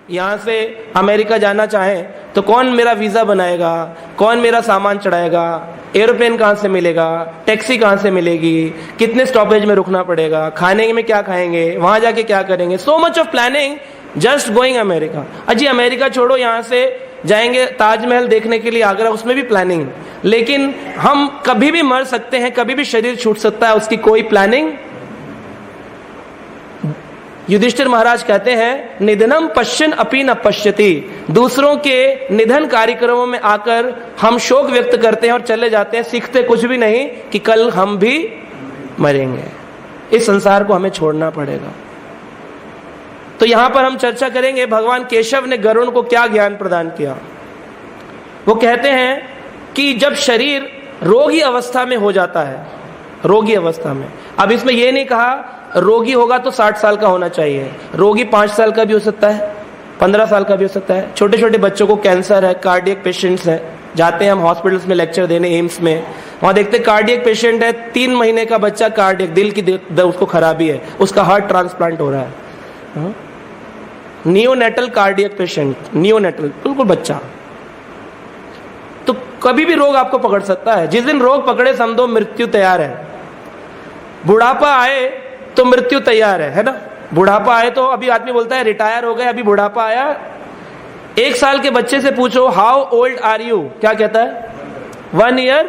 यहाँ से अमेरिका जाना चाहें तो कौन मेरा वीज़ा बनाएगा, कौन मेरा सामान चढ़ाएगा, एरोप्लेन कहाँ से मिलेगा, टैक्सी कहाँ से मिलेगी, कितने स्टॉपेज में रुकना पड़ेगा, खाने में क्या खाएंगे, वहाँ जाके क्या करेंगे, so much of planning just going America. अजी अमेरिका छोड़ो, यहाँ से जाएंगे ताजमहल देखने के लिए आगरा, उसमें भी प्लानिंग। लेकिन हम कभी भी मर सकते हैं, कभी भी शरीर छूट सकता है, उसकी कोई प्लानिंग। युधिष्ठिर महाराज कहते हैं निधनम पश्यन अपि न पश्यति, दूसरों के निधन कार्यक्रमों में आकर हम शोक व्यक्त करते हैं और चले जाते हैं, सीखते कुछ भी नहीं कि कल हम भी मरेंगे, इस संसार को हमें छोड़ना पड़ेगा। तो यहां पर हम चर्चा करेंगे भगवान केशव ने गरुड़ को क्या ज्ञान प्रदान किया। वो कहते हैं कि जब शरीर रोगी अवस्था में हो जाता है, रोगी अवस्था में, अब इसमें यह नहीं कहा रोगी होगा तो 60 साल का होना चाहिए, रोगी 5 साल का भी हो सकता है, 15 साल का भी हो सकता है। छोटे छोटे बच्चों को कैंसर है, कार्डियक पेशेंट्स हैं, जाते हैं हम हॉस्पिटल्स में लेक्चर देने, एम्स में, वहां देखते कार्डियक पेशेंट है, 3 महीने का बच्चा कार्डियक, दिल की उसको खराबी है, उसका हार्ट ट्रांसप्लांट हो रहा है। नियोनेटल कार्डियक पेशेंट, नियोनेटल बिल्कुल बच्चा। तो कभी भी रोग आपको पकड़ सकता है, जिस दिन रोग पकड़े समझो मृत्यु तैयार है। बुढ़ापा आए तो मृत्यु तैयार है ना। बुढ़ापा आए तो अभी आदमी बोलता है रिटायर हो गए, अभी बुढ़ापा आया। 1 साल के बच्चे से पूछो हाउ ओल्ड आर यू, क्या कहता है 1 ईयर।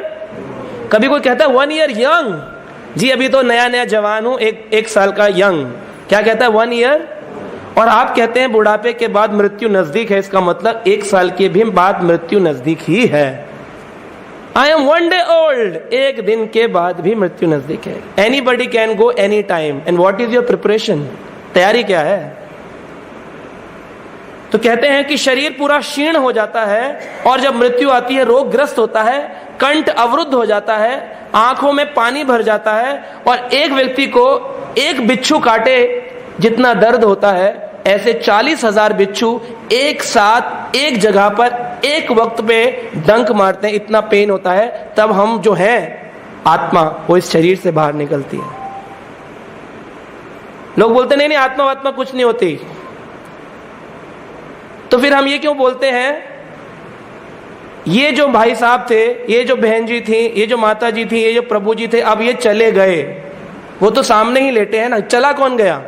कभी कोई कहता है 1 ईयर यंग, जी अभी तो नया नया जवान हूं, एक साल का यंग, क्या कहता है 1 ईयर। और आप कहते हैं बुढ़ापे के बाद मृत्यु नजदीक है, इसका मतलब 1 साल के भी बाद मृत्यु नजदीक ही है। आई एम 1 day old, 1 दिन के बाद भी मृत्यु नजदीक है। Anybody can go any time and what is your preparation, तैयारी क्या है। तो कहते हैं कि शरीर पूरा क्षीण हो जाता है और जब मृत्यु आती है रोगग्रस्त होता है, कंठ अवरुद्ध हो जाता है, आंखों में पानी भर जाता है, और एक व्यक्ति को एक बिच्छू काटे जितना दर्द होता है, ऐसे 40,000 बिच्छू एक साथ एक जगह पर एक वक्त पे डंक मारते हैं, इतना पेन होता है। तब हम जो हैं आत्मा, वो इस शरीर से बाहर निकलती है। लोग बोलते नहीं आत्मा आत्मा कुछ नहीं होती, तो फिर हम ये क्यों बोलते हैं ये जो भाई साहब थे, ये जो बहन जी थी, ये जो माता जी थी, ये जो प्रभु जी थे, अब ये चले गए, वो तो सामने ही लेटे हैं ना, चला कौन गया।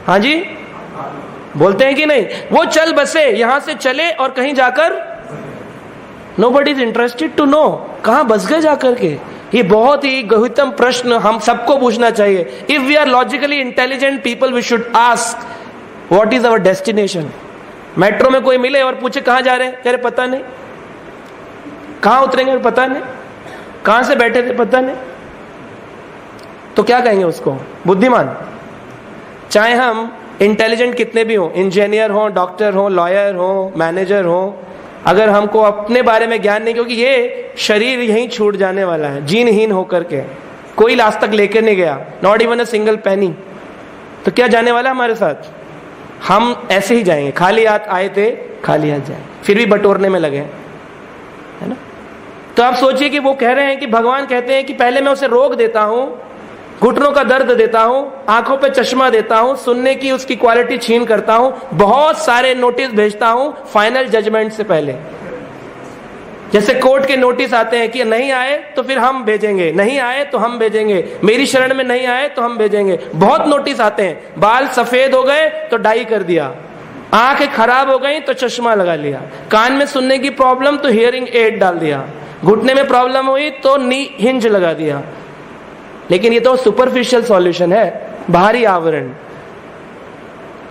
हाँ जी, बोलते हैं कि नहीं, वो चल बसे, यहां से चले और कहीं जाकर nobody is interested to know कहां बस गए जाकर के। ये बहुत ही गहनतम प्रश्न हम सबको पूछना चाहिए। If we are logically intelligent people, we should ask what is our destination. Metro में कोई मिले और पूछे कहां जा रहे हैं, कह रहे पता नहीं, कहां उतरेंगे पता नहीं, कहां से बैठे थे पता नहीं, तो क्या कहेंगे उसको, बुद्धिमान। चाहे हम इंटेलिजेंट कितने भी हो, इंजीनियर हो, डॉक्टर हो, लॉयर हो, मैनेजर हो, अगर हमको अपने बारे में ज्ञान नहीं, क्योंकि ये शरीर यहीं छूट जाने वाला है, जीनहीन होकर के, कोई आज तक लेकर नहीं गया, not even a single penny, तो क्या जाने वाला हमारे साथ, हम ऐसे ही जाएंगे, खाली हाथ आए थे खाली हाथ जाए, फिर भी बटोरने में लगे, है ना। तो आप सोचिए कि वो कह रहे हैं कि भगवान कहते हैं कि पहले मैं उसे रोग देता हूं, घुटनों का दर्द देता हूं, आंखों पे चश्मा देता हूं, सुनने की उसकी क्वालिटी छीन करता हूं, बहुत सारे नोटिस भेजता हूं फाइनल जजमेंट से पहले। जैसे कोर्ट के नोटिस आते हैं कि नहीं आए तो फिर हम भेजेंगे, नहीं आए तो हम भेजेंगे, मेरी शरण में नहीं आए तो हम भेजेंगे, बहुत नोटिस आते हैं। बाल सफेद हो गए तो डाई कर दिया, आंखें खराब हो गई तो चश्मा लगा लिया, कान में सुनने की प्रॉब्लम तो हियरिंग एड डाल दिया, घुटने में प्रॉब्लम हुई तो नी हिंज लगा दिया। लेकिन ये तो सुपरफिशियल सॉल्यूशन है, बाहरी आवरण।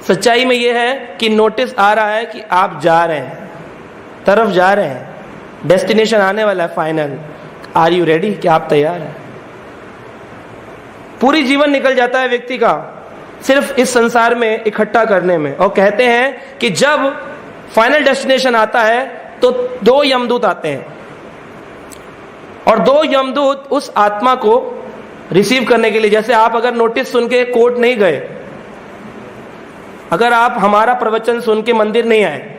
सच्चाई में ये है कि नोटिस आ रहा है कि आप जा रहे हैं, तरफ जा रहे हैं, डेस्टिनेशन आने वाला है फाइनल। आर यू रेडी, क्या आप तैयार हैं। पूरी जीवन निकल जाता है व्यक्ति का सिर्फ इस संसार में इकट्ठा करने में, और कहते हैं कि जब फाइनल डेस्टिनेशन आता है तो 2 यमदूत आते हैं, और 2 यमदूत उस आत्मा को रिसीव करने के लिए, जैसे आप अगर नोटिस सुन के कोर्ट नहीं गए, अगर आप हमारा प्रवचन सुन के मंदिर नहीं आए,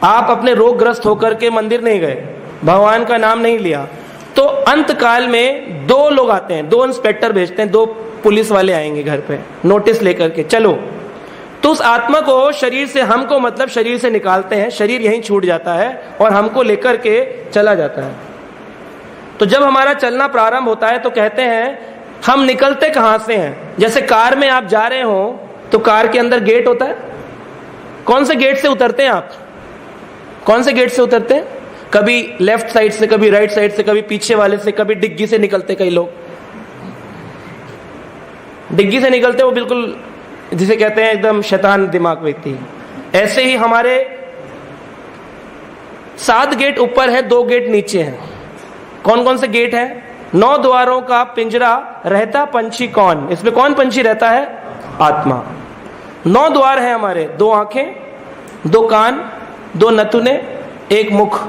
आप अपने रोगग्रस्त होकर के मंदिर नहीं गए, भगवान का नाम नहीं लिया, तो अंत काल में 2 लोग आते हैं, 2 इंस्पेक्टर भेजते हैं, 2 पुलिस वाले आएंगे घर पे नोटिस लेकर के, चलो तो उस आत्मा को शरीर से, हमको मतलब शरीर से निकालते हैं, शरीर यहीं छूट जाता है और हमको लेकर के चला जाता है। तो जब हमारा चलना प्रारंभ होता है तो कहते हैं हम निकलते कहां से हैं। जैसे कार में आप जा रहे हो तो कार के अंदर गेट होता है, कौन से गेट से उतरते हैं आप? कौन से गेट से उतरते हैं? कभी लेफ्ट साइड से, कभी राइट साइड से, कभी पीछे वाले से, कभी डिग्गी से निकलते। कई लोग डिग्गी से निकलते, वो बिल्कुल जिसे कहते हैं एकदम शैतान दिमाग व्यक्ति। ऐसे ही हमारे 7 गेट ऊपर है, 2 गेट नीचे हैं। कौन कौन से गेट हैं? 9 द्वारों का पिंजरा, रहता पंछी कौन? इसमें कौन पंछी रहता है? आत्मा। 9 द्वार हैं हमारे, 2 आंखें, 2 कान, 2 नथुने, 1 मुख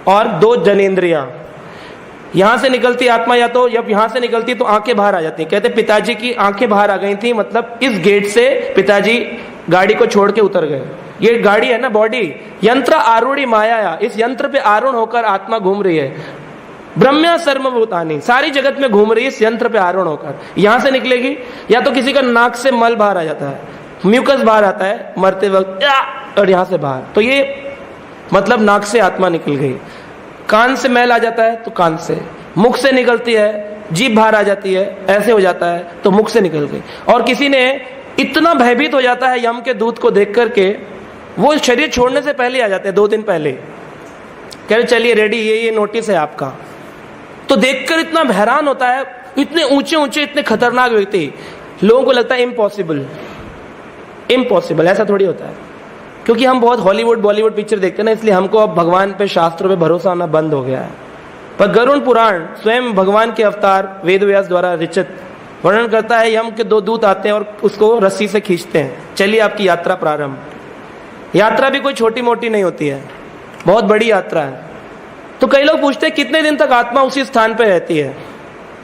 और 2 जनेंद्रियां। यहां से निकलती आत्मा, या तो जब यहां से निकलती तो आंखें बाहर आ जाती। कहते पिताजी की आंखें बाहर आ गई थी, मतलब इस गेट से पिताजी गाड़ी को छोड़ के उतर गए। ये गाड़ी है ना, बॉडी, यंत्र आरूढ़ी माया, इस यंत्र पे आरूढ़ होकर आत्मा घूम रही है। ब्रह्म्या सर्वभूतानि, सारी जगत में घूम रही है इस यंत्र पे आरूढ़ होकर। यहां से निकलेगी, या तो किसी का नाक से मल बाहर आ जाता है, म्यूकस बाहर आता है मरते वक्त, और यहां से बाहर, तो ये मतलब नाक से आत्मा निकल गई। कान से मैल आ जाता है तो कान से, मुख से निकलती है, जीभ बाहर आ जाती है, ऐसे हो जाता है तो मुख से निकल गई। और किसी ने इतना भयभीत हो जाता है यम के दूत को देख करके, वो शरीर छोड़ने से पहले आ जाते हैं, 2 दिन पहले, कह रहे चलिए रेडी, ये नोटिस है आपका। तो देखकर इतना हैरान होता है, इतने ऊंचे ऊंचे, इतने खतरनाक व्यक्ति, लोगों को लगता है इम्पॉसिबल, इम्पॉसिबल। ऐसा थोड़ी होता है, क्योंकि हम बहुत हॉलीवुड बॉलीवुड पिक्चर देखते हैं ना, इसलिए हमको अब भगवान पे, शास्त्रों पे भरोसा होना बंद हो गया है। पर गरुड़ पुराण स्वयं भगवान के अवतार वेद व्यास द्वारा रचित वर्णन करता है, यम के 2 दूत आते हैं और उसको रस्सी से खींचते हैं, चलिए आपकी यात्रा प्रारंभ। यात्रा भी कोई छोटी मोटी नहीं होती है, बहुत बड़ी यात्रा है। तो कई लोग पूछते हैं कितने दिन तक आत्मा उसी स्थान पर रहती है।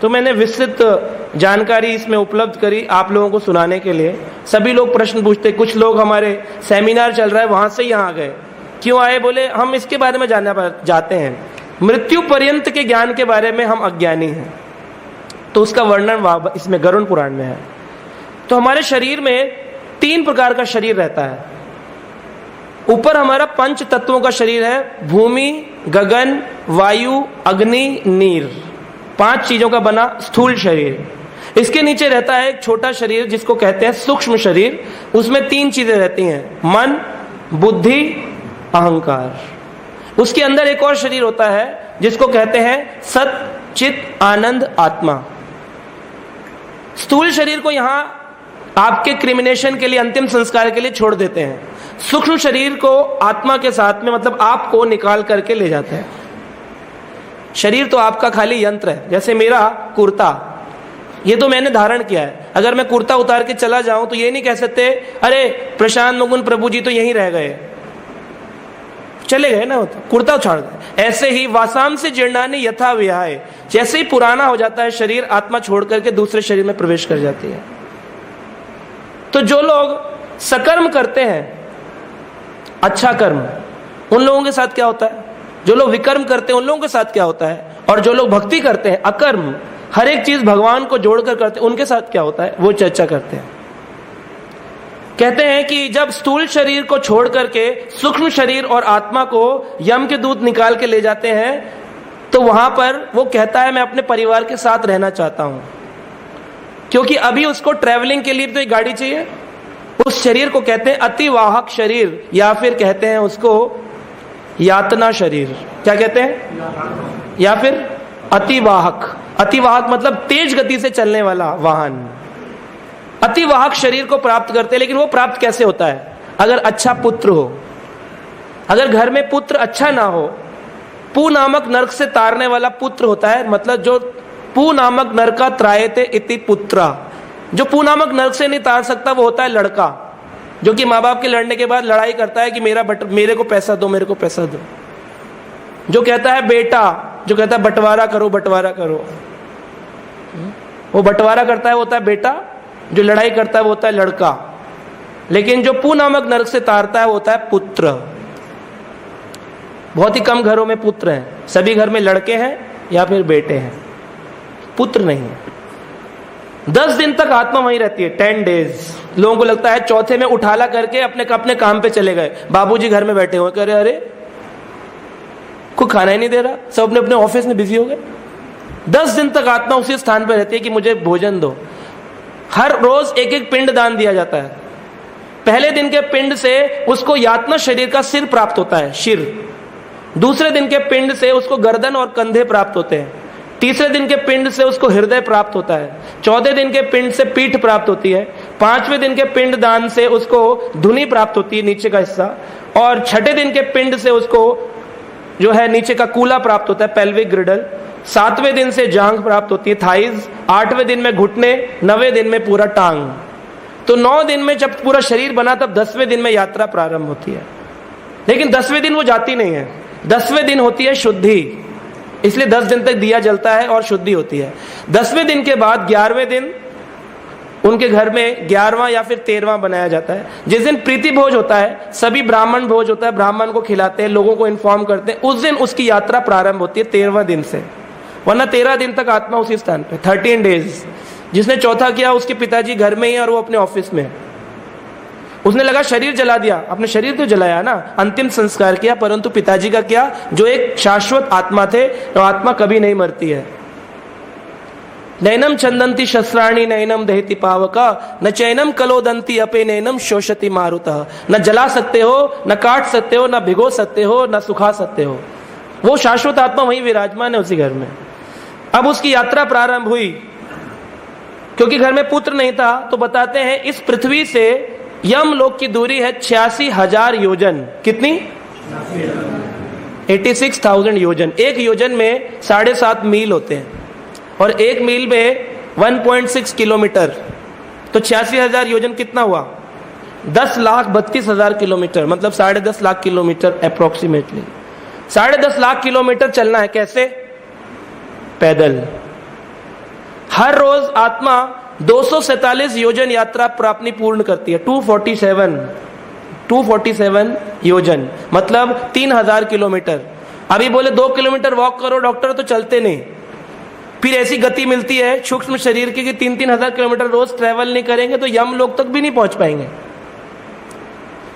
तो मैंने विस्तृत जानकारी इसमें उपलब्ध करी आप लोगों को सुनाने के लिए। सभी लोग प्रश्न पूछते, कुछ लोग हमारे सेमिनार चल रहा है वहां से यहाँ आ गए, क्यों आए? बोले हम इसके बारे में जानना चाहते हैं, मृत्यु पर्यंत के ज्ञान के बारे में हम अज्ञानी हैं। तो उसका वर्णन इसमें गरुड़ पुराण में है। तो हमारे शरीर में 3 प्रकार का शरीर रहता है। ऊपर हमारा 5 तत्वों का शरीर है, भूमि, गगन, वायु, अग्नि, नीर, 5 चीजों का बना स्थूल शरीर। इसके नीचे रहता है एक छोटा शरीर जिसको कहते हैं सूक्ष्म शरीर। उसमें 3 चीजें रहती हैं, मन, बुद्धि, अहंकार। उसके अंदर एक और शरीर होता है जिसको कहते हैं सत, चित, आनंद, आत्मा। स्थूल शरीर को यहां आपके क्रिमिनेशन के लिए, अंतिम संस्कार के लिए छोड़ देते हैं। सूक्ष्म शरीर को आत्मा के साथ में, मतलब आपको निकाल करके ले जाते हैं। शरीर तो आपका खाली यंत्र है। जैसे मेरा कुर्ता, ये तो मैंने धारण किया है। अगर मैं कुर्ता उतार के चला जाऊं तो ये नहीं कह सकते अरे प्रशांत मुकुंद प्रभु जी तो यहीं रह गए, चले गए ना, कुर्ता उछाड़ गए। ऐसे ही वासाम से जीर्णानि यथा विहाय, जैसे ही पुराना हो जाता है शरीर, आत्मा छोड़ करके दूसरे शरीर में प्रवेश कर जाती है। तो जो लोग सकर्म करते हैं, अच्छा कर्म, उन लोगों के साथ क्या होता है? जो लोग विकर्म करते हैं उन लोगों के साथ क्या होता है? और जो लोग भक्ति करते हैं, अकर्म, हर एक चीज भगवान को जोड़कर करते हैं, उनके साथ क्या होता है? वो चर्चा करते हैं। कहते हैं कि जब स्थूल शरीर को छोड़ करके सूक्ष्म शरीर और आत्मा को यम के दूत निकाल के ले जाते हैं, तो वहां पर वो कहता है मैं अपने परिवार के साथ रहना चाहता हूं, क्योंकि अभी उसको ट्रैवलिंग के लिए तो एक गाड़ी चाहिए। उस शरीर को कहते हैं अतिवाहक शरीर, या फिर कहते हैं उसको यातना शरीर। क्या कहते हैं? या फिर अतिवाहक। अतिवाहक मतलब तेज गति से चलने वाला वाहन। अतिवाहक शरीर को प्राप्त करते हैं। लेकिन वो प्राप्त कैसे होता है? अगर अच्छा पुत्र हो। अगर घर में पुत्र अच्छा ना हो, पू नामक नरक से तारने वाला पुत्र होता है, मतलब जो पू नामक नरका त्रायते इति पुत्रा, जो पू नामक नरक से नहीं तार सकता वो होता है लड़का, जो कि माँ बाप के लड़ने के बाद लड़ाई करता है कि मेरे को पैसा दो, मेरे को पैसा दो। जो कहता है बेटा, जो कहता है बंटवारा करो, बंटवारा करो, वो बंटवारा करता है वो होता है बेटा, जो लड़ाई करता है वो होता है लड़का। लेकिन जो पू नामक नरक से तारता है वो होता है पुत्र। बहुत ही कम घरों में पुत्र हैं, सभी घर में लड़के हैं या फिर बेटे हैं, पुत्र नहीं है। 10 दिन तक आत्मा वहीं रहती है, 10 days। लोगों को लगता है चौथे में उठाला करके अपने अपने काम पे चले गए, बाबूजी घर में बैठे हुए, कह रहे अरे कोई खाना ही नहीं दे रहा, सब अपने अपने ऑफिस में बिजी हो गए। 10 दिन तक आत्मा उसी स्थान पर रहती है कि मुझे भोजन दो। हर रोज एक एक पिंड दान दिया जाता है। पहले दिन के पिंड से उसको यातना शरीर का सिर प्राप्त होता है, सिर। दूसरे दिन के पिंड से उसको गर्दन और कंधे प्राप्त होते हैं। तीसरे दिन के पिंड से उसको हृदय प्राप्त होता है। चौथे दिन के पिंड से पीठ प्राप्त होती है। पांचवें दिन के पिंड दान से उसको धुनी प्राप्त होती है, नीचे का हिस्सा। और छठे दिन के पिंड से उसको जो है नीचे का कूला प्राप्त होता है, पेल्विक ग्रिडल। 7वें दिन से जांघ प्राप्त होती है, थाइज। 8वें दिन में घुटने, 9वें दिन में पूरा टांग। तो 9 दिन में जब पूरा शरीर बना तब 10वें दिन में यात्रा प्रारंभ होती है। लेकिन 10वें दिन वो जाती नहीं है, 10वें दिन होती है शुद्धि, इसलिए 10 दिन तक दिया जलता है और शुद्धि होती है। 10वें दिन के बाद 11वें दिन उनके घर में 11वां या फिर 13वां बनाया जाता है, जिस दिन प्रीति भोज होता है, सभी ब्राह्मण भोज होता है, ब्राह्मण को खिलाते हैं, लोगों को इन्फॉर्म करते हैं। उस दिन उसकी यात्रा प्रारंभ होती है 13वां दिन से, वरना 13 दिन तक आत्मा उसी स्थान पे, 13 डेज। जिसने चौथा किया उसके पिताजी घर में ही और वो अपने ऑफिस में। उसने लगा शरीर जला दिया, अपने शरीर तो जलाया ना, अंतिम संस्कार किया, परंतु पिताजी का क्या, जो एक शाश्वत आत्मा थे, तो आत्मा कभी नहीं मरती है। नैनम चंदंती शस्त्राणी नैनम दहति पावका न चैनम कलोदंती अपे नैनम शोषति मारुतः। न जला सकते हो, न काट सकते हो, न भिगो सकते हो, न सुखा सकते हो। वो शाश्वत आत्मा वहीं विराजमान है उसी घर में। अब उसकी यात्रा प्रारंभ हुई, क्योंकि घर में पुत्र नहीं था, तो बताते हैं इस पृथ्वी से यम लोक की दूरी है 86,000 योजन। कितनी? 86,000 योजन। एक योजन में 7.5 मील होते हैं और एक मील में 1.6 किलोमीटर। तो 86,000 योजन कितना हुआ? 10,32,000 किलोमीटर, मतलब 10.5 lakh kilometre approximately. 10.5 lakh kilometre चलना है, कैसे? पैदल। हर रोज आत्मा 247 योजन यात्रा प्राप्ति पूर्ण करती है। 247 योजन मतलब 3,000 किलोमीटर। अभी बोले 2 किलोमीटर वॉक करो डॉक्टर, तो चलते नहीं। फिर ऐसी गति मिलती है सूक्ष्म शरीर की कि 3,000 किलोमीटर रोज ट्रेवल नहीं करेंगे तो यम लोक तक भी नहीं पहुंच पाएंगे।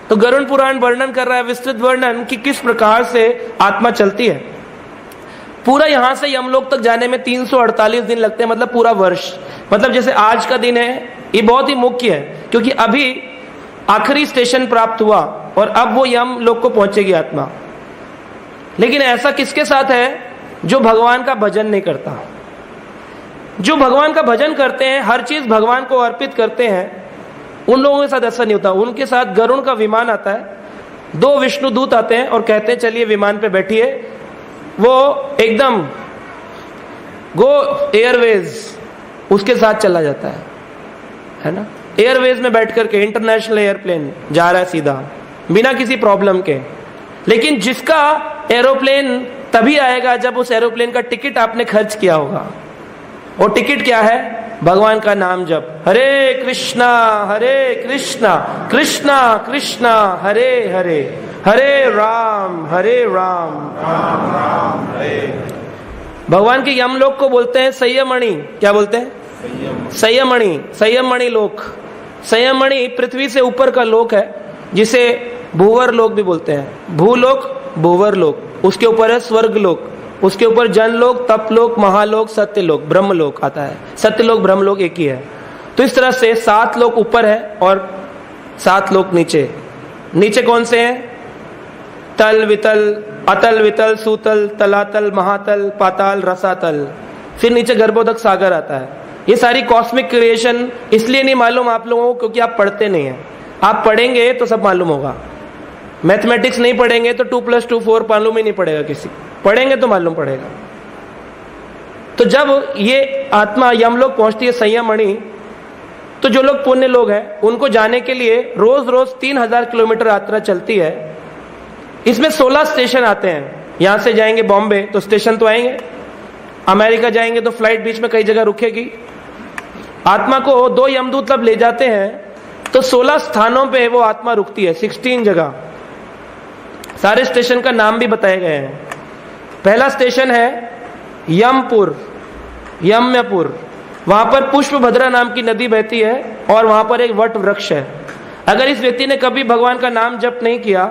तो गरुड़ पुराण वर्णन कर रहा है, विस्तृत वर्णन, कि किस प्रकार से आत्मा चलती है। पूरा यहां से यमलोक तक जाने में 348 दिन लगते हैं, मतलब पूरा वर्ष। मतलब जैसे आज का दिन है, ये बहुत ही मुख्य है, क्योंकि अभी आखिरी स्टेशन प्राप्त हुआ और अब वो यमलोक को पहुंचेगी आत्मा। लेकिन ऐसा किसके साथ है? जो भगवान का भजन नहीं करता। जो भगवान का भजन करते हैं, हर चीज भगवान को अर्पित करते हैं, उन लोगों के साथ ऐसा नहीं होता। उनके साथ गरुड़ का विमान आता है, 2 विष्णु दूत आते हैं और कहते हैं चलिए विमान पे बैठिए। वो एकदम गो एयरवेज उसके साथ चला जाता है ना। एयरवेज में बैठ करके इंटरनेशनल एयरप्लेन जा रहा है सीधा, बिना किसी प्रॉब्लम के। लेकिन जिसका एरोप्लेन तभी आएगा जब उस एरोप्लेन का टिकट आपने खर्च किया होगा। और टिकट क्या है? भगवान का नाम जप। हरे कृष्णा कृष्णा कृष्णा हरे हरे, हरे राम राम राम हरे। भगवान के यमलोक को बोलते हैं संयमणि। क्या बोलते हैं? संयमणि। संयमणि लोक। संयमणि पृथ्वी से ऊपर का लोक है, जिसे भूवर लोक भी बोलते हैं। भूलोक, भूवर लोक। उसके ऊपर है स्वर्ग लोक, उसके ऊपर जनलोक, तपलोक, महालोक, सत्यलोक, ब्रह्मलोक आता है। सत्यलोक ब्रह्मलोक एक ही है। तो इस तरह से 7 लोक ऊपर है और 7 लोक नीचे। नीचे कौन से हैं? तल वितल, अतल वितल, सूतल, तलातल, महातल, पाताल, रसातल। फिर नीचे गर्भोदक सागर आता है। ये सारी कॉस्मिक क्रिएशन इसलिए नहीं मालूम आप लोगों को क्योंकि आप पढ़ते नहीं हैं। आप पढ़ेंगे तो सब मालूम होगा। मैथमेटिक्स नहीं पढ़ेंगे तो 2 + 2 4 मालूम ही नहीं पड़ेगा किसी। पढ़ेंगे तो मालूम पड़ेगा। तो जब ये आत्मा यमलोक पहुंचती है संयमणि, तो जो लोग पुण्य लोग हैं उनको जाने के लिए रोज रोज 3,000 किलोमीटर यात्रा चलती है। इसमें 16 स्टेशन आते हैं। यहां से जाएंगे बॉम्बे तो स्टेशन तो आएंगे, अमेरिका जाएंगे तो फ्लाइट बीच में कई जगह रुकेगी। आत्मा को 2 यमदूत जब ले जाते हैं तो 16 स्थानों पे वो आत्मा रुकती है, 16 जगह। सारे स्टेशन का नाम भी बताए गए हैं। पहला स्टेशन है यमपुर, यम्यपुर। वहां पर पुष्पभद्रा नाम की नदी बहती है और वहां पर एक वट वृक्ष है। अगर इस व्यक्ति ने कभी भगवान का नाम जप नहीं किया,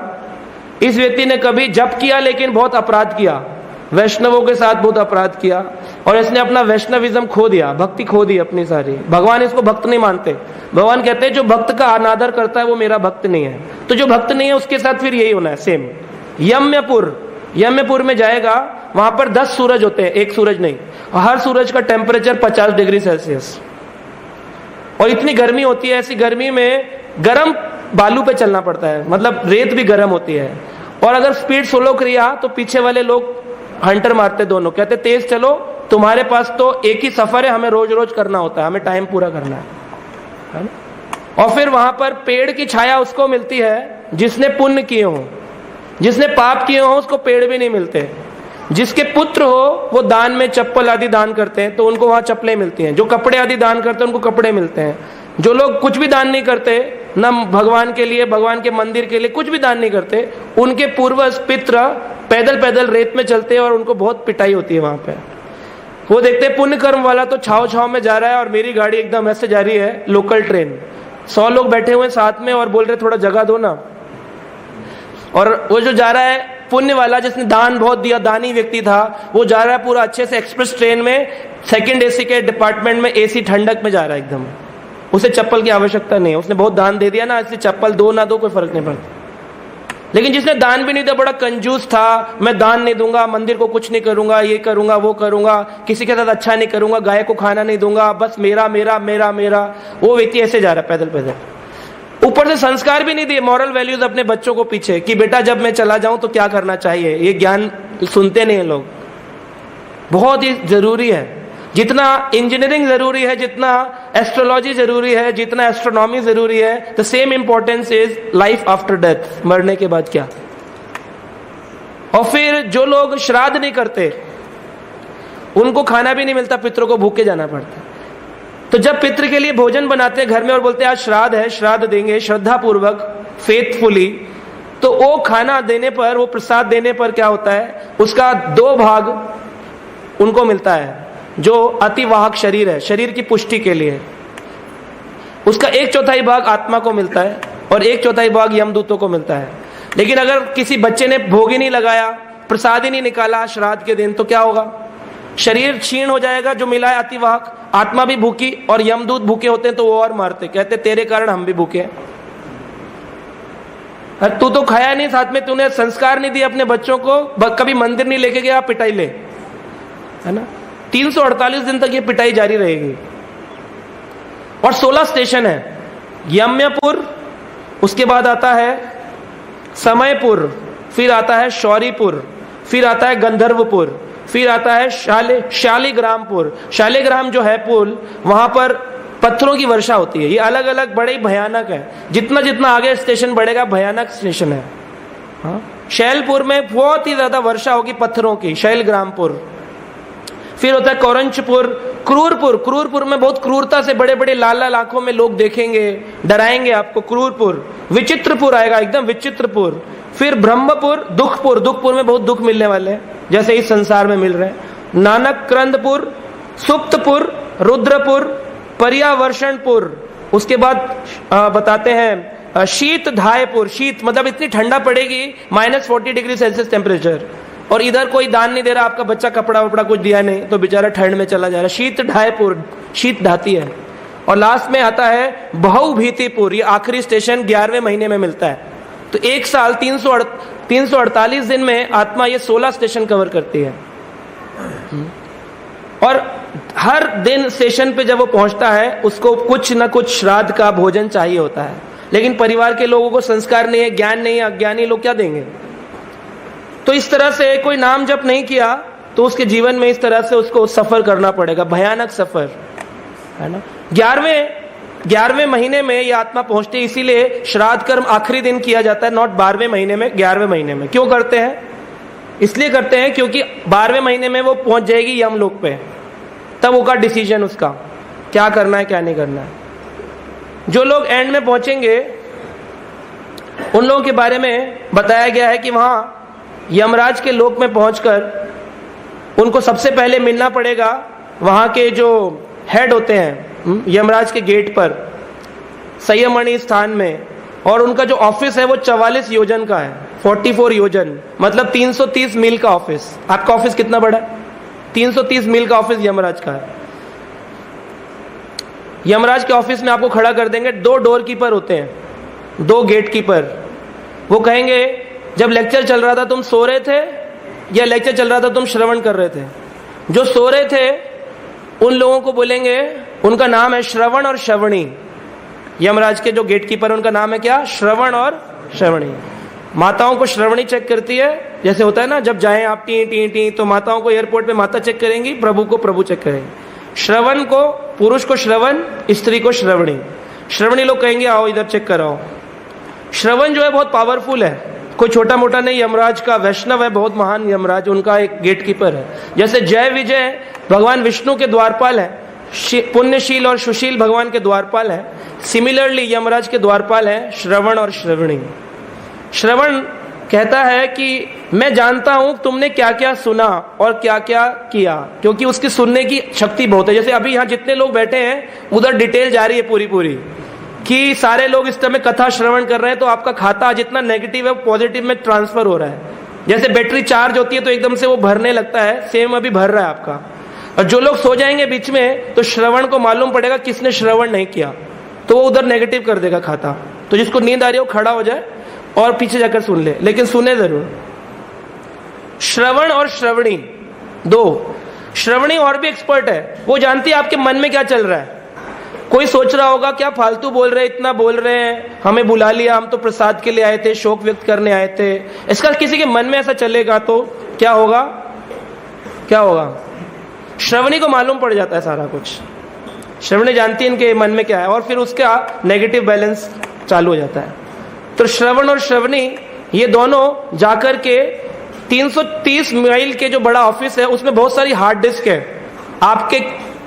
इस व्यक्ति ने कभी जप किया लेकिन बहुत अपराध किया, वैष्णवों के साथ बहुत अपराध किया और इसने अपना वैष्णविज्म खो दिया, भक्ति खो दी अपनी सारी, भगवान इसको भक्त नहीं मानते। भगवान कहते हैं जो भक्त का अनादर करता है वो मेरा भक्त नहीं है। तो जो भक्त नहीं है उसके साथ फिर यही होना है सेम। यम्यपुर में जाएगा, वहां पर 10 सूरज होते हैं, एक सूरज नहीं, हर सूरज का टेम्परेचर 50 डिग्री सेल्सियस और इतनी गर्मी होती है। ऐसी गर्मी में गर्म बालू पे चलना पड़ता है, मतलब रेत भी गर्म होती है। और अगर स्पीड स्लो किया तो पीछे वाले लोग हंटर मारते, दोनों कहते तेज चलो, तुम्हारे पास तो एक ही सफर है, हमें रोज रोज करना होता है, हमें टाइम पूरा करना है ना? और फिर वहां पर पेड़ की छाया उसको मिलती है जिसने पुण्य किए हो, जिसने पाप किए हो उसको पेड़ भी नहीं मिलते। जिसके पुत्र हो वो दान में चप्पल आदि दान करते हैं तो उनको वहां चप्पलें मिलती हैं, जो कपड़े आदि दान करते हैं उनको कपड़े मिलते हैं। जो लोग कुछ भी दान नहीं करते, न भगवान के लिए, भगवान के मंदिर के लिए कुछ भी दान नहीं करते, उनके पूर्वज पित्र पैदल पैदल रेत में चलते हैं और उनको बहुत पिटाई होती है वहां पे। वो देखते हैं पुण्य कर्म वाला तो छाव छाव में जा रहा है और मेरी गाड़ी एकदम ऐसे जा रही है, लोकल ट्रेन, 100 लोग बैठे हुए साथ में और बोल रहे थोड़ा जगह दो ना। और वो जो जा रहा है पुण्य वाला, जिसने दान बहुत दिया, दानी व्यक्ति था, वो जा रहा है पूरा अच्छे से एक्सप्रेस ट्रेन में, सेकंड एसी के डिपार्टमेंट में, एसी ठंडक में जा रहा है एकदम। उसे चप्पल की आवश्यकता नहीं है, उसने बहुत दान दे दिया ना, इसलिए चप्पल दो ना दो कोई फर्क नहीं पड़ता। लेकिन जिसने दान भी नहीं दिया, बड़ा कंजूस था, मैं दान नहीं दूंगा, मंदिर को कुछ नहीं करूंगा, ये करूंगा वो करूंगा, किसी के साथ अच्छा नहीं करूंगा, गाय को खाना नहीं दूंगा, बस मेरा मेरा मेरा मेरा, वो व्यक्ति ऐसे जा रहा है पैदल पैदल। ऊपर से संस्कार भी नहीं दिए, मॉरल वैल्यूज अपने बच्चों को पीछे कि बेटा जब मैं चला जाऊं तो क्या करना चाहिए, ये ज्ञान सुनते नहीं है लोग। बहुत ही जरूरी है, जितना इंजीनियरिंग जरूरी है, जितना एस्ट्रोलॉजी जरूरी है, जितना एस्ट्रोनॉमी जरूरी है, the same importance is life after death, मरने के बाद क्या। और फिर जो लोग श्राद्ध नहीं करते उनको खाना भी नहीं मिलता, पितरों को भूखे जाना पड़ता। तो जब पितृ के लिए भोजन बनाते हैं घर में और बोलते हैं आज श्राद्ध है, श्राद्ध देंगे श्रद्धा पूर्वक, फेथफुली, तो वो खाना देने पर, वो प्रसाद देने पर क्या होता है, उसका 2 भाग उनको मिलता है जो अतिवाहक शरीर है, शरीर की पुष्टि के लिए। उसका 1/4 भाग आत्मा को मिलता है और 1/4 भाग यमदूतों को मिलता है। लेकिन अगर किसी बच्चे ने भोग ही नहीं लगाया, प्रसाद ही नहीं निकाला श्राद्ध के दिन, तो क्या होगा, शरीर क्षीण हो जाएगा, जो मिला है अतिवाहक, आत्मा भी भूखी, और यमदूत भूखे होते हैं तो वो और मारते, कहते तेरे कारण हम भी भूखे हैं। तू तो खाया नहीं, साथ में तूने संस्कार नहीं दिए अपने बच्चों को, कभी मंदिर नहीं लेके गया, पिटाई ले, है ना। 348 दिन तक ये पिटाई जारी रहेगी। और 16 स्टेशन है, यम्यपुर, उसके बाद आता है समयपुर, फिर आता है शौरीपुर, फिर आता है गंधर्वपुर, फिर आता है शालिग्रामपुर। शालिग्राम जो है पुल, वहां पर पत्थरों की वर्षा होती है। ये अलग अलग बड़े ही भयानक है, जितना जितना आगे स्टेशन बढ़ेगा भयानक स्टेशन है। हाँ? शैलपुर में बहुत ही ज्यादा वर्षा होगी पत्थरों की, शैलग्रामपुर। फिर होता है कौरंचपुर, क्रूरपुर में बहुत क्रूरता से बड़े बड़े लाल लाल आंखों में लोग देखेंगे, डराएंगे आपको, क्रूरपुर। विचित्रपुर आएगा, एकदम विचित्रपुर। फिर ब्रह्मपुर, दुखपुर में बहुत दुख मिलने वाले हैं जैसे इस संसार में मिल रहे हैं। नानकक्रंदपुर, सुप्तपुर, रुद्रपुर, पर्यावर्षणपुर। उसके बाद बताते हैं शीतधायपुर। शीत मतलब इतनी ठंडा पड़ेगी, -40 डिग्री सेल्सियस टेम्परेचर, और इधर कोई दान नहीं दे रहा, आपका बच्चा कपड़ा वपड़ा कुछ दिया नहीं तो बेचारा ठंड में चला जा रहा है। शीतधायपुर, शीत ढाती है। और लास्ट में आता है बहुभीतिपुर, ये आखिरी स्टेशन 11वें महीने में मिलता है। तो एक साल 348 दिन में आत्मा ये 16 स्टेशन कवर करती है। और हर दिन स्टेशन पे जब वो पहुंचता है उसको कुछ न कुछ श्राद्ध का भोजन चाहिए होता है। लेकिन परिवार के लोगों को संस्कार नहीं है, ज्ञान नहीं है, अज्ञानी लोग क्या देंगे। तो इस तरह से कोई नाम जप नहीं किया तो उसके जीवन में इस तरह से उसको सफर करना पड़ेगा, भयानक सफर, है ना। 11वें महीने में ये आत्मा पहुंचती है, इसीलिए श्राद्ध कर्म आखिरी दिन किया जाता है, नॉट 12वें महीने में, 11वें महीने में। क्यों करते हैं? इसलिए करते हैं क्योंकि 12वें महीने में वो पहुंच जाएगी यमलोक पे, तब होगा डिसीजन उसका क्या करना है क्या नहीं करना है। जो लोग एंड में पहुंचेंगे उन लोगों के बारे में बताया गया है कि वहां यमराज के लोक में पहुंचकर उनको सबसे पहले मिलना पड़ेगा वहां के जो हेड होते हैं यमराज के गेट पर संयमणि स्थान में, और उनका जो ऑफिस है वो 44 योजन का है, 44 योजन, मतलब 330 मील का ऑफिस। आपका ऑफिस कितना बड़ा है? 330 मील का ऑफिस यमराज का है। यमराज के ऑफिस में आपको खड़ा कर देंगे, 2 डोर कीपर होते हैं, 2 गेट कीपर। वो कहेंगे जब लेक्चर चल रहा था तुम सो रहे थे या लेक्चर चल रहा था तुम श्रवण कर रहे थे? जो सो रहे थे उन लोगों को बोलेंगे, उनका नाम है श्रवण और श्रवणी। यमराज के जो गेट कीपर उनका नाम है क्या? श्रवण और श्रवणी। माताओं को श्रवणी चेक करती है, जैसे होता है ना जब जाएं आप टी टी टी, तो माताओं को एयरपोर्ट पे माता चेक करेंगी, प्रभु को प्रभु चेक करेंगे। श्रवण को, पुरुष को श्रवण, स्त्री को श्रवणी। श्रवणी लोग कहेंगे आओ इधर चेक कराओ। श्रवण जो है बहुत पावरफुल है, कोई छोटा मोटा नहीं, यमराज का वैष्णव है, बहुत महान यमराज, उनका एक गेट कीपर है। जैसे जय विजय भगवान विष्णु के द्वारपाल है, पुण्यशील और सुशील भगवान के द्वारपाल है, सिमिलरली यमराज के द्वारपाल है श्रवण और श्रवणी। श्रवण कहता है कि मैं जानता हूं तुमने क्या क्या सुना और क्या क्या किया, क्योंकि उसकी सुनने की शक्ति बहुत है। जैसे अभी यहाँ जितने लोग बैठे हैं उधर डिटेल जा रही है पूरी पूरी कि सारे लोग इस समय कथा श्रवण कर रहे हैं, तो आपका खाता जितना नेगेटिव है वो पॉजिटिव में ट्रांसफर हो रहा है। जैसे बैटरी चार्ज होती है तो एकदम से वो भरने लगता है, सेम अभी भर रहा है आपका। और जो लोग सो जाएंगे बीच में तो श्रवण को मालूम पड़ेगा किसने श्रवण नहीं किया, तो वो उधर नेगेटिव कर देगा खाता। तो जिसको नींद आ रही है वो खड़ा हो जाए और पीछे जाकर सुन ले, लेकिन सुने जरूर। श्रवण और श्रवणी 2। श्रवणी और भी एक्सपर्ट है, वो जानती है आपके मन में क्या चल रहा है। कोई सोच रहा होगा क्या फालतू बोल रहे हैं, इतना बोल रहे हैं, हमें बुला लिया, हम तो प्रसाद के लिए आए थे, शोक व्यक्त करने आए थे। इसका किसी के मन में ऐसा चलेगा तो क्या होगा? क्या होगा? श्रवणी को मालूम पड़ जाता है सारा कुछ। श्रवणी जानती है इनके मन में क्या है, और फिर उसका नेगेटिव बैलेंस चालू हो जाता है। तो श्रवण और श्रवणी ये दोनों जाकर के 330 मील के जो बड़ा ऑफिस है उसमें बहुत सारी हार्ड डिस्क है, आपके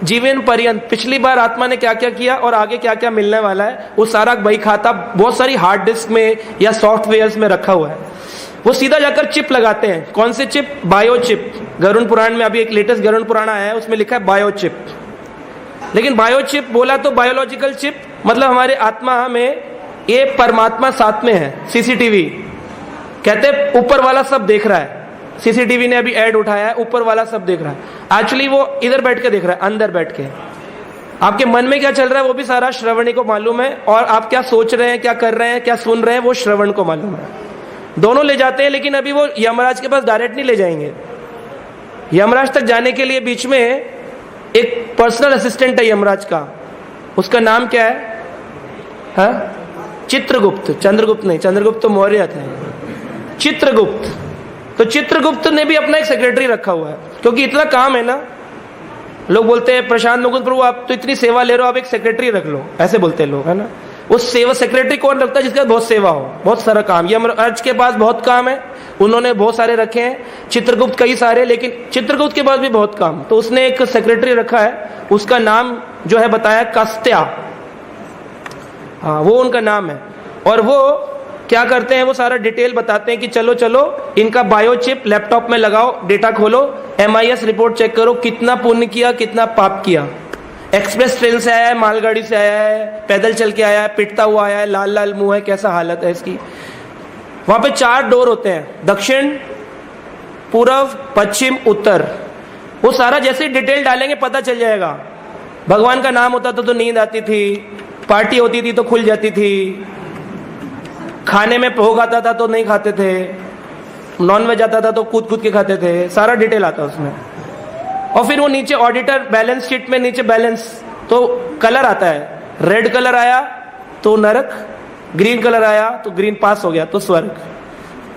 जीवन पर्यंत पिछली बार आत्मा ने क्या क्या किया और आगे क्या क्या मिलने वाला है वो सारा बही खाता बहुत सारी हार्ड डिस्क में या सॉफ्टवेयर्स में रखा हुआ है। वो सीधा जाकर चिप लगाते हैं। कौन से chip? Bio chip. Garuda Purana में अभी एक लेटेस्ट गरुड़ पुराण आया है, उसमें लिखा है बायो चिप। लेकिन बायो चिप बोला तो बायोलॉजिकल चिप, मतलब हमारे आत्मा में ये परमात्मा साथ में है। सीसीटीवी कहते ऊपर वाला सब देख रहा है। सीसीटीवी ने अभी ऐड उठाया है, ऊपर वाला सब देख रहा है। एक्चुअली वो इधर बैठ के देख रहा है, अंदर बैठ के। आपके मन में क्या चल रहा है वो भी सारा श्रवणी को मालूम है, और आप क्या सोच रहे हैं, क्या कर रहे हैं, क्या सुन रहे हैं, वो श्रवण को मालूम है। दोनों ले जाते हैं, लेकिन अभी वो यमराज के पास डायरेक्ट नहीं ले जाएंगे। यमराज तक जाने के लिए बीच में एक पर्सनल असिस्टेंट है यमराज का, उसका नाम क्या है? हाँ? चित्रगुप्त। चंद्रगुप्त नहीं, चंद्रगुप्त तो मौर्य थे, चित्रगुप्त। तो चित्रगुप्त ने भी अपना एक सेक्रेटरी रखा हुआ है, क्योंकि इतना काम है ना। लोग बोलते हैं प्रशांत मुकुंद प्रभु आप तो इतनी सेवा ले रहे हो, आप एक सेक्रेटरी रख लो, ऐसे बोलते हैं लोग, है ना। उस सेवा सेक्रेटरी कौन रखता है? जिसका बहुत सेवा हो, बहुत सारा काम। यमराज के पास बहुत काम है, उन्होंने बहुत सारे रखे हैं, चित्रगुप्त कई सारे, लेकिन चित्रगुप्त के पास भी बहुत काम, तो उसने एक सेक्रेटरी रखा है, उसका नाम जो है बताया कस्त्या। हाँ, वो उनका नाम है। और वो क्या करते हैं, वो सारा डिटेल बताते हैं कि चलो चलो इनका बायो चिप लैपटॉप में लगाओ, डेटा खोलो, MIS रिपोर्ट चेक करो, कितना पुण्य किया, कितना पाप किया। एक्सप्रेस ट्रेन से आया है, मालगाड़ी से आया है, पैदल चल के आया है, पिटता हुआ आया है, लाल लाल मुंह है, कैसा हालत है इसकी। वहां पे 4 डोर होते हैं, दक्षिण, पूर्व, पश्चिम, उत्तर। वो सारा जैसे डिटेल डालेंगे पता चल जाएगा। भगवान का नाम होता तो नींद आती थी, पार्टी होती थी तो खुल जाती थी, खाने में भोग आता था तो नहीं खाते थे, नॉनवेज आता था तो कूद कूद के खाते थे, सारा डिटेल आता उसमें। और फिर वो नीचे ऑडिटर बैलेंस शीट में नीचे बैलेंस तो कलर आता है, रेड कलर आया तो नरक, ग्रीन कलर आया तो ग्रीन पास हो गया तो स्वर्ग,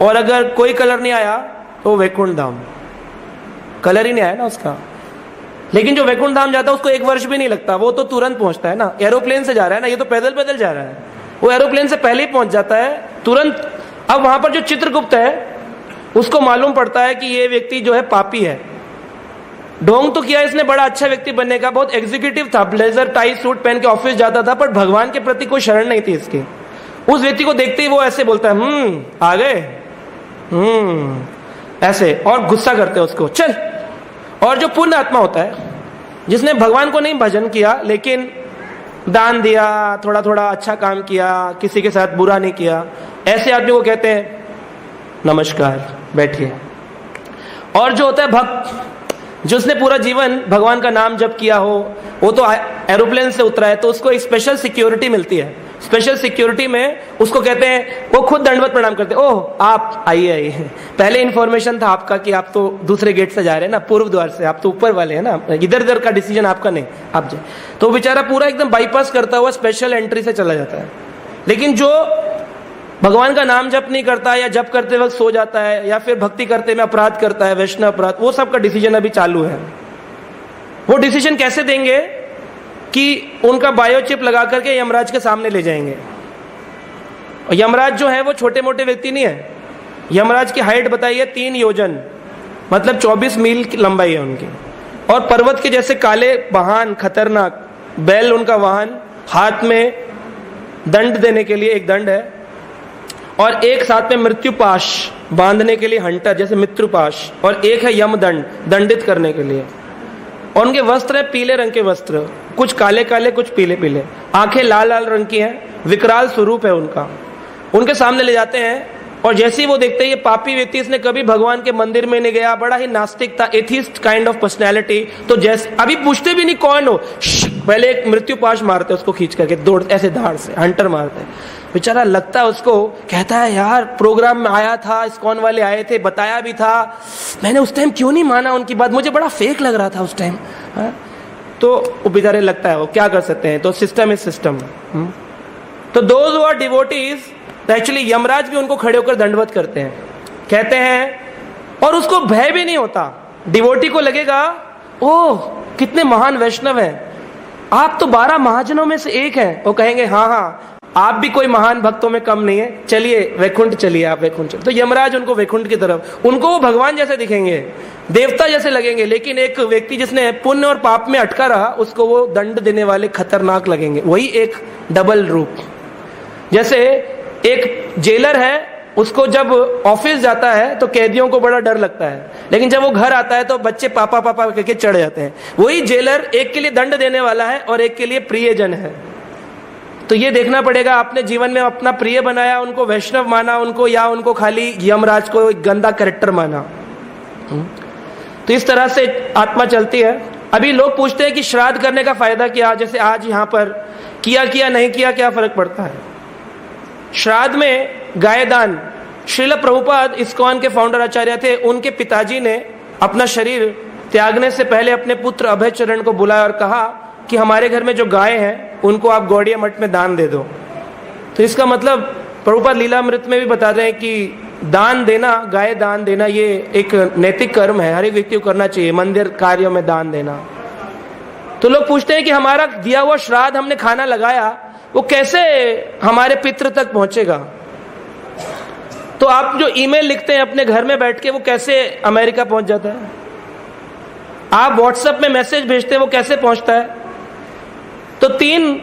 और अगर कोई कलर नहीं आया तो वैकुंठ धाम। कलर ही नहीं आया ना उसका। लेकिन जो वैकुंठ धाम जाता है उसको 1 वर्ष भी नहीं लगता, वो तो तुरंत पहुंचता है ना। एरोप्लेन से जा रहा है ना, ये तो पैदल पैदल जा रहा है, वो एरोप्लेन से पहले ही पहुंच जाता है तुरंत। अब वहां पर जो चित्रगुप्त है उसको मालूम पड़ता है कि ये व्यक्ति जो है पापी है। ढोंग तो किया इसने बड़ा अच्छा व्यक्ति बनने का, बहुत एग्जीक्यूटिव था, ब्लेजर टाई सूट पहन के ऑफिस जाता था, पर भगवान के प्रति कोई शरण नहीं थी इसके। उस व्यक्ति को देखते ही वो ऐसे बोलता है आ गए, ऐसे, और गुस्सा करते हैं उसको, चल। और जो पुण्य आत्मा होता है जिसने भगवान को नहीं भजन किया लेकिन दान दिया, थोड़ा थोड़ा अच्छा काम किया, किसी के साथ बुरा नहीं किया, ऐसे आदमी को कहते हैं नमस्कार बैठिए। और जो होता है भक्त, जिसने पूरा जीवन भगवान का नाम जप किया हो, वो तो एरोप्लेन से उतरा है तो उसको एक स्पेशल सिक्योरिटी मिलती है। स्पेशल सिक्योरिटी में उसको कहते हैं, वो खुद दंडवत प्रणाम करते हैं, ओह आप आइए आइए, पहले इन्फॉर्मेशन था आपका कि आप तो दूसरे गेट से जा रहे हैं ना, पूर्व द्वार से, आप तो ऊपर वाले हैं ना, इधर उधर का डिसीजन आपका नहीं, आप जाए। तो बेचारा पूरा एकदम बाईपास करता हुआ स्पेशल एंट्री से चला जाता है। लेकिन जो भगवान का नाम जप नहीं करता, या जप करते वक्त सो जाता है, या फिर भक्ति करते में अपराध करता है, वैष्णव अपराध, वो सब का डिसीजन अभी चालू है। वो डिसीजन कैसे देंगे कि उनका बायोचिप लगा करके यमराज के सामने ले जाएंगे। और यमराज जो है वो छोटे मोटे व्यक्ति नहीं है। यमराज की हाइट बताइए 3 योजन, मतलब 24 मील की लंबाई है उनकी। और पर्वत के जैसे काले वाहन, खतरनाक बैल उनका वाहन, हाथ में दंड देने के लिए एक दंड है, और एक साथ में मृत्युपाश बांधने के लिए हंटर जैसे मृत्युपाश, और एक है यमदंड दंडित करने के लिए। और उनके वस्त्र है पीले रंग के वस्त्र, कुछ काले काले कुछ पीले पीले, आंखें लाल लाल रंग की हैं, विकराल स्वरूप है उनका। उनके सामने ले जाते हैं, और जैसे ही वो देखते हैं ये पापी व्यक्ति, इसने कभी भगवान के मंदिर में नहीं गया, बड़ा ही नास्तिक था, एथिस्ट काइंड ऑफ पर्सनैलिटी, तो जैसे अभी पूछते भी नहीं कौन हो, पहले एक मृत्युपाश मारते उसको खींच करके, दौड़ ऐसे धाड़ से हंटर मारते। बेचारा लगता है उसको, कहता है यार प्रोग्राम में आया था, इस्कॉन वाले आए थे, बताया भी था, मैंने उस टाइम क्यों नहीं माना उनकी बात, मुझे बड़ा फेक लग रहा था उस टाइम। तो वो बेचारे लगता है, वो क्या कर सकते हैं, तो सिस्टम इज सिस्टम। तो those who are devotees actually Yamraj भी उनको खड़े होकर दंडवत करते हैं, कहते हैं, और उसको भय भी नहीं होता। डिवोटी को लगेगा ओह कितने महान वैष्णव हैं, आप तो 12 महाजनों में से एक हैं। वो कहेंगे हाँ हाँ आप भी कोई महान भक्तों में कम नहीं है, चलिए वैकुंठ चलिए, आप वैकुंठ चलिए। तो यमराज उनको वैकुंठ की तरफ, उनको वो भगवान जैसे दिखेंगे, देवता जैसे लगेंगे, लेकिन एक व्यक्ति जिसने पुण्य और पाप में अटका रहा, उसको वो दंड देने वाले खतरनाक लगेंगे। वही एक डबल रूप। जैसे एक जेलर है, उसको जब ऑफिस जाता है तो कैदियों को बड़ा डर लगता है, लेकिन जब वो घर आता है तो बच्चे पापा पापा करके चढ़ जाते हैं। वही जेलर एक के लिए दंड देने वाला है और एक के लिए प्रियजन है। तो ये देखना पड़ेगा, आपने जीवन में अपना प्रिय बनाया, उनको वैष्णव माना उनको, या उनको खाली यमराज को एक गंदा कैरेक्टर माना। तो इस तरह से आत्मा चलती है। अभी लोग पूछते हैं कि श्राद्ध करने का फायदा क्या, जैसे आज यहाँ पर किया नहीं किया क्या फर्क पड़ता है। श्राद्ध में गाय दान, श्रील प्रभुपाद इस्कॉन के फाउंडर आचार्य थे, उनके पिताजी ने अपना शरीर त्यागने से पहले अपने पुत्र अभय चरण को बुलाया और कहा कि हमारे घर में जो गाय हैं उनको आप गौड़िया मठ में दान दे दो। तो इसका मतलब प्रभुपाद लीलामृत में भी बताते हैं कि दान देना, गाय दान देना, ये एक नैतिक कर्म है, हर एक व्यक्ति को करना चाहिए, मंदिर कार्यों में दान देना। तो लोग पूछते हैं कि हमारा दिया हुआ श्राद्ध हमने खाना लगाया, वो कैसे हमारे पितृ तक पहुंचेगा। तो आप जो ईमेल लिखते हैं अपने घर में बैठ के, वो कैसे अमेरिका पहुंच जाता है। आप व्हाट्सएप में मैसेज भेजते हैं, वो कैसे पहुंचता है। तो 3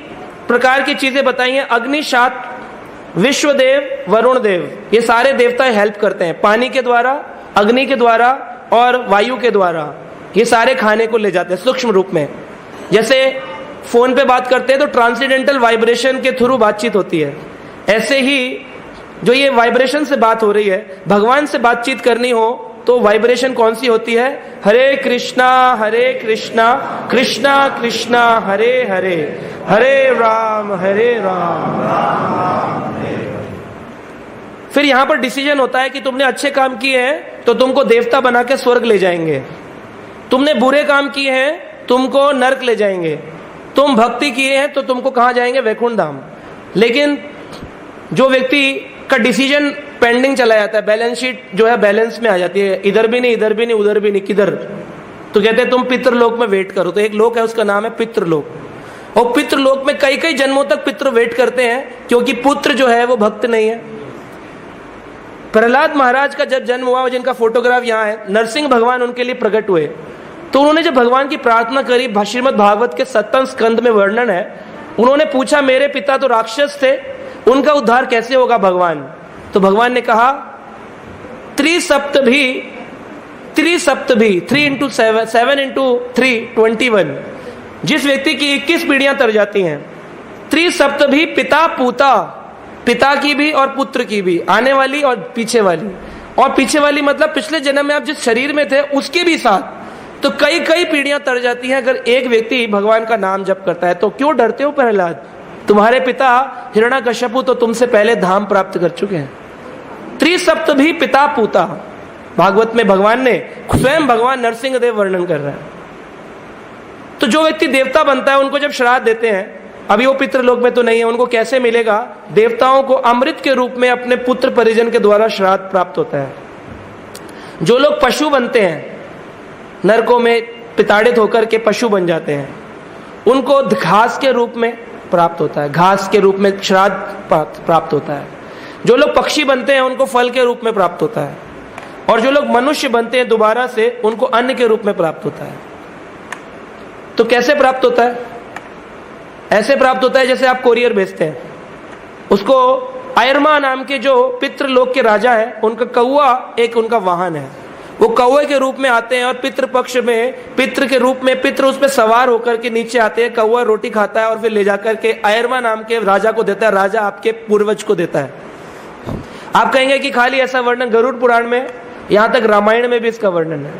प्रकार की चीजें बताई हैं, अग्नि, शात, विश्वदेव, वरुण देव, ये सारे देवता हेल्प करते हैं, पानी के द्वारा, अग्नि के द्वारा और वायु के द्वारा। ये सारे खाने को ले जाते हैं सूक्ष्म रूप में। जैसे फोन पे बात करते हैं तो ट्रांसेंडेंटल वाइब्रेशन के थ्रू बातचीत होती है, ऐसे ही जो ये वाइब्रेशन से बात हो रही है, भगवान से बातचीत करनी हो तो वाइब्रेशन कौन सी होती है, हरे कृष्णा कृष्णा कृष्णा हरे हरे, हरे राम राम। फिर यहां पर डिसीजन होता है कि तुमने अच्छे काम किए हैं तो तुमको देवता बना के स्वर्ग ले जाएंगे, तुमने बुरे काम किए हैं तुमको नरक ले जाएंगे, तुम भक्ति किए हैं तो तुमको कहां जाएंगे, वैकुंठ धाम। लेकिन जो व्यक्ति का डिसीजन पेंडिंग चला जाता है, बैलेंस शीट जो है बैलेंस में आ जाती है, इधर भी नहीं उधर भी नहीं, किधर, तो कहते हैं तुम पितृलोक में वेट करो। तो एक लोक है, उसका नाम है पितृलोक, और पितृलोक में कई कई जन्मों तक पितृ वेट करते हैं, क्योंकि पुत्र जो है वो भक्त नहीं है। प्रहलाद महाराज का जब जन्म हुआ, जिनका फोटोग्राफ यहाँ है, नरसिंह भगवान उनके लिए प्रकट हुए। तो उन्होंने जब भगवान की प्रार्थना करी, श्रीमद् भागवत के 7वें स्कंद में वर्णन है, उन्होंने पूछा मेरे पिता तो राक्षस थे, उनका उद्धार कैसे होगा भगवान। तो भगवान ने कहा 3 सप्तभी 3 × 7 7 × 3 21, जिस व्यक्ति की 21 पीढ़ियां तर जाती हैं, त्रिसप्तभी पिता पूता, पिता की भी और पुत्र की भी, आने वाली और पीछे वाली, और पीछे वाली मतलब पिछले जन्म में आप जिस शरीर में थे उसके भी साथ, तो कई कई पीढ़ियां तर जाती हैं अगर एक व्यक्ति भगवान का नाम जप करता है। तो क्यों डरते हो प्रहलाद? तुम्हारे पिता हिरण्यकश्यपु तो तुमसे पहले धाम प्राप्त कर चुके हैं। त्रिसप्तभी पिता पूता, भागवत में भगवान ने स्वयं भगवान नरसिंह देव वर्णन कर रहे हैं। तो जो व्यक्ति देवता बनता है उनको जब श्राद्ध देते हैं, अभी वो पितृलोक में तो नहीं है, उनको कैसे मिलेगा? देवताओं को अमृत के रूप में अपने पुत्र परिजन के द्वारा श्राद्ध प्राप्त होता है। जो लोग पशु बनते हैं, नरकों में पिताड़ित होकर के पशु बन जाते हैं, उनको घास के रूप में प्राप्त होता है, घास के रूप में श्राद्ध प्राप्त होता है। जो लोग पक्षी बनते हैं उनको फल के रूप में प्राप्त होता है, और जो लोग मनुष्य बनते हैं दोबारा से, उनको अन्न के रूप में प्राप्त होता है। तो कैसे प्राप्त होता है? ऐसे प्राप्त होता है जैसे आप कोरियर भेजते हैं, उसको आयरमा नाम के जो पितृलोक के राजा हैं, उनका कौवा एक उनका वाहन है, वो कौवे के रूप में आते हैं और पितृ पक्ष में पितृ के रूप में पितृ उस पर सवार होकर के नीचे आते हैं। कौवा रोटी खाता है और फिर ले जाकर के आयरमा नाम के राजा को देता है, राजा आपके पूर्वज को देता है। आप कहेंगे कि खाली ऐसा वर्णन गरुड़ पुराण में, यहां तक रामायण में भी इसका वर्णन है।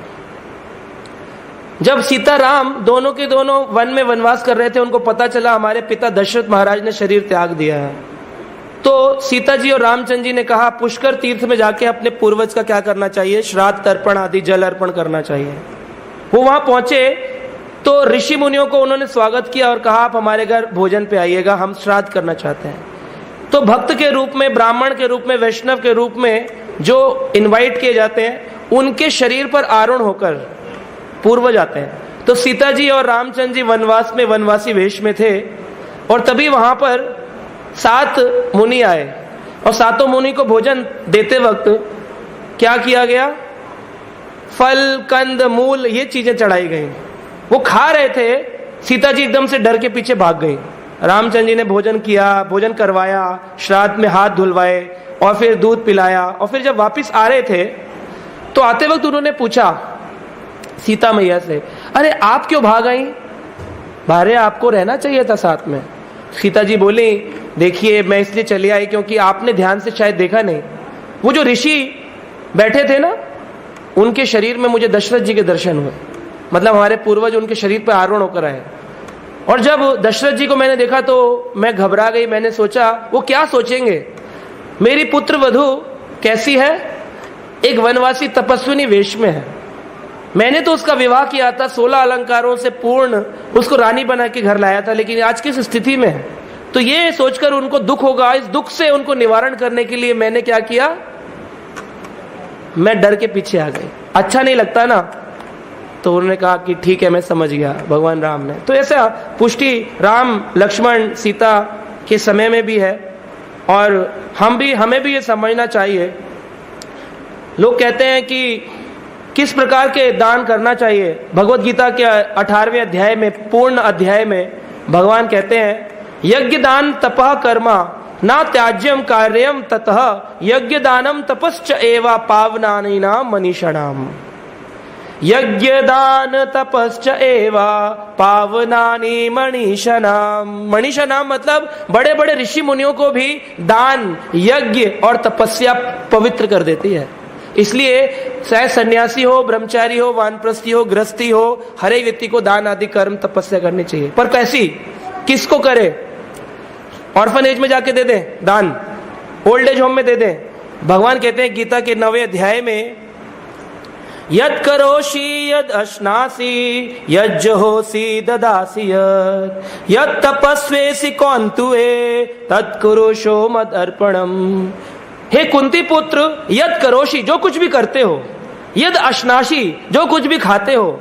जब सीता राम दोनों के दोनों वन में वनवास कर रहे थे, उनको पता चला हमारे पिता दशरथ महाराज ने शरीर त्याग दिया है, तो सीता जी और रामचंद्र जी ने कहा पुष्कर तीर्थ में जाके अपने पूर्वज का क्या करना चाहिए? श्राद्ध तर्पण आदि जल अर्पण करना चाहिए। वो वहां पहुंचे तो ऋषि मुनियों को उन्होंने स्वागत किया और कहा आप हमारे घर भोजन पे आइएगा, हम श्राद्ध करना चाहते हैं। तो भक्त के रूप में, ब्राह्मण के रूप में, वैष्णव के रूप में जो इनवाइट किए जाते हैं, उनके शरीर पर आरूढ़ होकर पूर्वज आते हैं। तो सीता जी और रामचंद्र जी वनवास में वनवासी वेश में थे, और तभी वहां पर 7 मुनि आए, और 7 मुनि को भोजन देते वक्त क्या किया गया? फल, कंद, मूल, ये चीजें चढ़ाई गई। वो खा रहे थे, सीता जी एकदम से डर के पीछे भाग गई। रामचंद्र जी ने भोजन किया, भोजन करवाया, श्राद्ध में हाथ धुलवाए, और फिर दूध पिलाया, और फिर जब वापिस आ रहे थे तो आते वक्त उन्होंने पूछा सीता मैया से, अरे आप क्यों भाग आई? भारे आपको रहना चाहिए था साथ में। सीता जी बोली, देखिए मैं इसलिए चली आई क्योंकि आपने ध्यान से शायद देखा नहीं, वो जो ऋषि बैठे थे ना, उनके शरीर में मुझे दशरथ जी के दर्शन हुए, मतलब हमारे पूर्वज उनके शरीर पर आरूढ़ होकर आए। और जब दशरथ जी को मैंने देखा तो मैं घबरा गई। मैंने सोचा वो क्या सोचेंगे, मेरी पुत्र वधू कैसी है? एक वनवासी तपस्विनी वेश में है। मैंने तो उसका विवाह किया था, 16 अलंकारों से पूर्ण उसको रानी बना के घर लाया था, लेकिन आज किस स्थिति में है? तो ये सोचकर उनको दुख होगा। इस दुख से उनको निवारण करने के लिए मैंने क्या किया? मैं डर के पीछे आ गई। अच्छा नहीं लगता ना? तो उन्होंने कहा कि ठीक है, मैं समझ गया, भगवान राम ने। तो ऐसा पुष्टि राम, लक्ष्मण, सीता के समय में भी है, और हमें भी ये समझना चाहिए। लोग कहते हैं कि किस प्रकार के दान करना चाहिए। भगवत गीता के 18वें अध्याय में, पूर्ण अध्याय में भगवान कहते हैं, यज्ञ दान तपः कर्मा ना त्याज्यम कार्यम ततः यज्ञ दानम तपश्च एवा पावनानीनाम मनीषणाम। यज्ञ दान तपश्च एवा पावनानी मनीषणाम। मनीषणाम मतलब बड़े बड़े ऋषि मुनियों को भी दान, यज्ञ और तपस्या पवित्र कर देती है। इसलिए चाहे सन्यासी हो, ब्रह्मचारी हो, वानप्रस्थी हो, गृहस्थी हो, हर एक व्यक्ति को दान आदि कर्म तपस्या करनी चाहिए। पर कैसी, किसको करे? ऑर्फनेज में जाके दे दें दान, ओल्ड एज होम में दे दें। भगवान कहते हैं गीता के 9वें अध्याय में, यद करोषि यद अश्नासी यज्जहोसी ददासी यद तपस्वेसी कौंतुए तत्कुरुषो मद अर्पणम। हे कुंती पुत्र, यद करोषि, जो कुछ भी करते हो, यद अश्नाशी, जो कुछ भी खाते हो,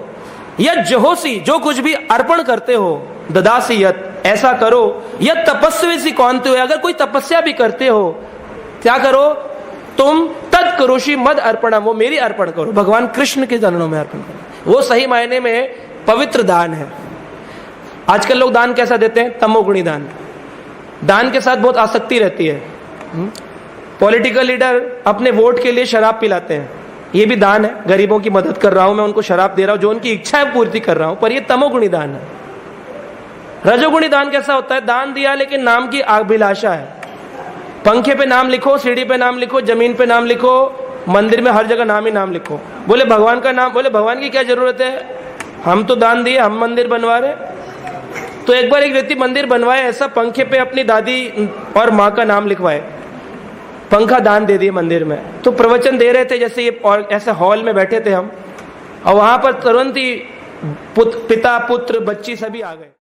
यद जहोसी, जो कुछ भी अर्पण करते हो, ददासी यद, ऐसा करो। यद तपस्वी कौन तो है, अगर कोई तपस्या भी करते हो, क्या करो तुम? तद करोषि मद अर्पणम, वो मेरी अर्पण करो, भगवान कृष्ण के चरणों में अर्पण करो। वो सही मायने में पवित्र दान है। आजकल लोग दान कैसा देते हैं? तमोगुणी दान। दान के साथ बहुत आसक्ति रहती है। पॉलिटिकल लीडर अपने वोट के लिए शराब पिलाते हैं, ये भी दान है। गरीबों की मदद कर रहा हूं मैं, उनको शराब दे रहा हूं, जो उनकी इच्छा है पूर्ति कर रहा हूं, पर ये तमोगुणी दान है। रजोगुणी दान कैसा होता है? दान दिया लेकिन नाम की अभिलाषा है। पंखे पे नाम लिखो, सीढ़ी पे नाम लिखो, जमीन पे नाम लिखो, मंदिर में हर जगह नाम ही नाम लिखो। बोले भगवान का नाम, बोले भगवान की क्या जरूरत है, हम तो दान दिए, हम मंदिर बनवा रहे। तो एक बार एक व्यक्ति मंदिर बनवाए, ऐसा पंखे पे अपनी दादी और माँ का नाम लिखवाए, पंखा दान दे दिए मंदिर में। तो प्रवचन दे रहे थे जैसे ये, और ऐसे हॉल में बैठे थे हम, और वहां पर तुरंत ही पिता पुत्र बच्ची सभी आ गए।